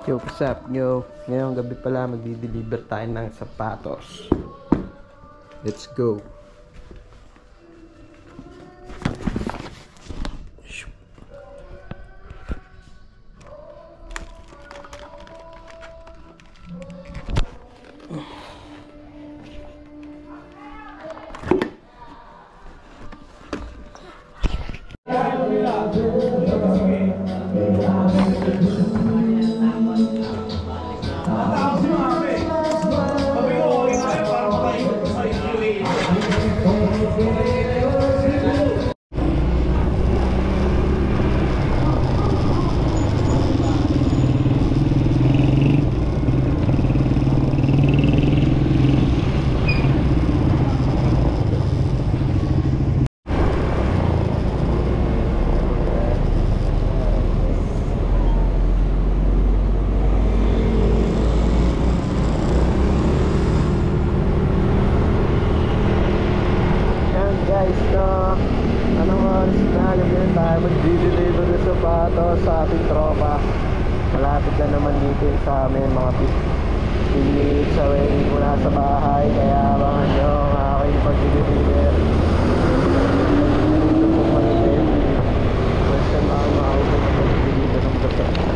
Yo, what's up nyo? Ngayong gabi pala magdi-deliver tayo ng sapatos. Let's go. Mag-deliver na sapatos sa ating tropa. Malapit na naman dito sa amin, mga 15 minutes away mula sa bahay. Kaya abangan nyo ang aking pag-deliver. Ito po malapit. First time ako makakapag pag-deliver ng sapatos.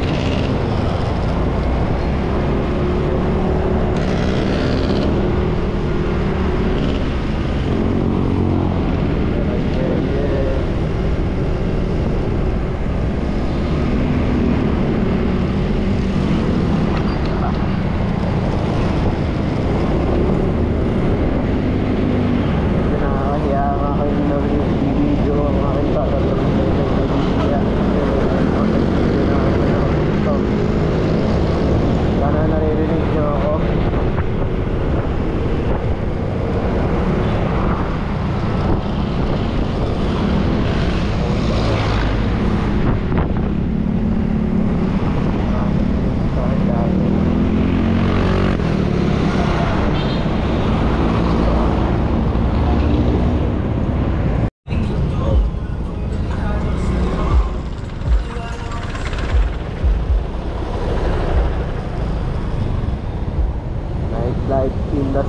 Life in the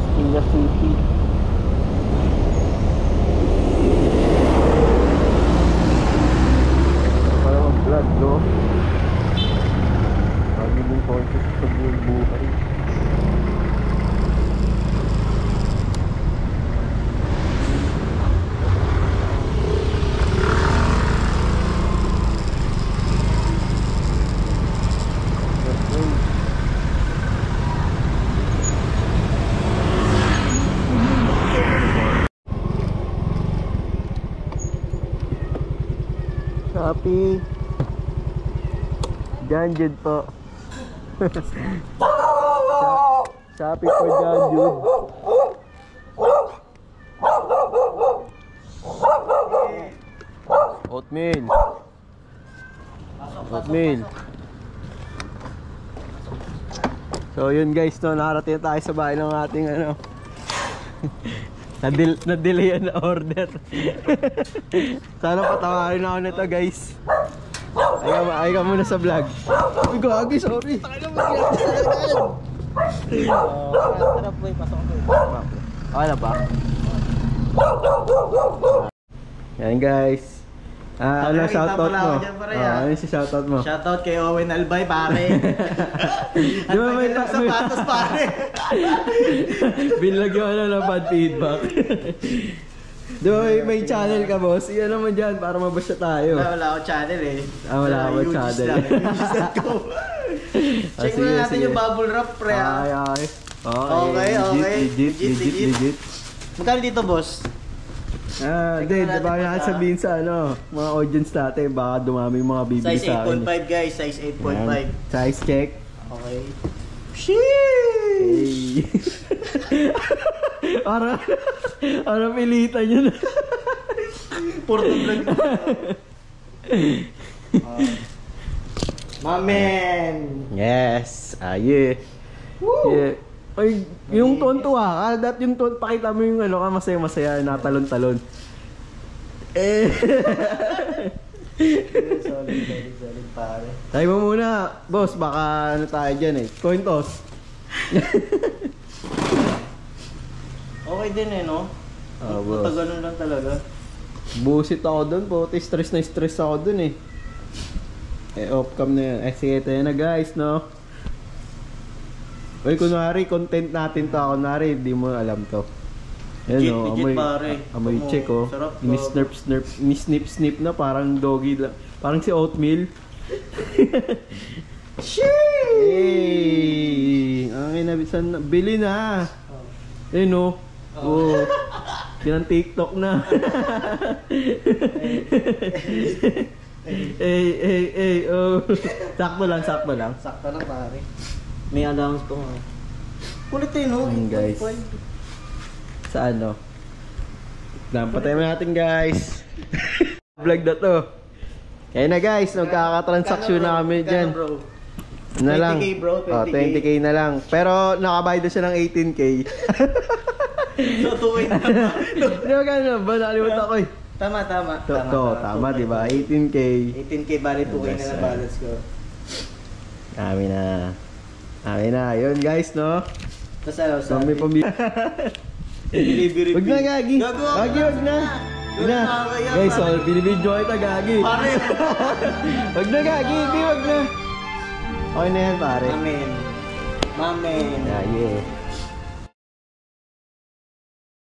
city. Parang mag-vlog, no? Magiging conscious sa buong buhay. Shopee John Jude po. Shopee po John Jude. Oatmeal. So yun guys, no, nakarating tayo sa bahay ng ating ano na-delay na order. Sana patawarin ako nito guys. Ay ka muna sa vlog. Uy, gagi, sorry. Tara boy, pasok ko. Okay na ba? Yan guys. Ano shoutout mo? Ano si shoutout mo? Shoutout kay Owen Albay, pare. Di ba may sapatos, pare? Binlagyan na ng bad feedback. Di ba may channel ka, boss? Iyan naman dyan para mabasya tayo. Wala ako channel eh. Wala ako channel. Check mo na natin yung bubble wrap, pre. Okay. Legit. Magkano dito, boss? Hindi, diba nga sabihin sa mga audience natin, baka dumami yung mga bibili sa akin. Size 8.5 guys, size 8.5. Size check. Okay. Sheesh! Para pilitan nyo na. Porto vlog. Mamen! Yes! Yeah. Yeah. Ay, yung tontuwa ka, yung pakita mo yung masaya-masaya, natalon-talon. Solid pare. Tayo mo muna, boss, baka tayo dyan coin toss. Okay din no? Boss. Ganun lang talaga. Busit ako dun po, stress ako dun off cam na yan. Sige, tayo na guys, no? Uy, kunwari, content natin to. Kunwari, hindi mo alam to. Yan, legit pare. Amoy check, Sarap to. Ni-snip na, parang doggy lang. Parang si oatmeal. Hey! Bili na. Ayun, Pinang TikTok na. Sakto lang. Sakto lang pare. May allowance ko nga. Kulit no? Guys. Sa Patay mo natin guys. Vlog na to. Kaya na guys, nagkakatransaksyon na kami dyan. Bro? Na lang. 20k bro, 20k. 20k na lang. Pero nakabayad na siya ng 18k. So, tuwin na ba? Di ba gano'n ba? Nakalimutan ko Tama, di ba? 18k. 18k bali 2k na lang balance ko. Kami na. Yun guys, no? Tapos ano, May pamilya. Wag na, Gagi. Wag na. Guys, binibidyo kita, Gagi. Pare! Wag na, Gagi. Hindi, wag na. Okay na yan, pare. Mamen. Yeah.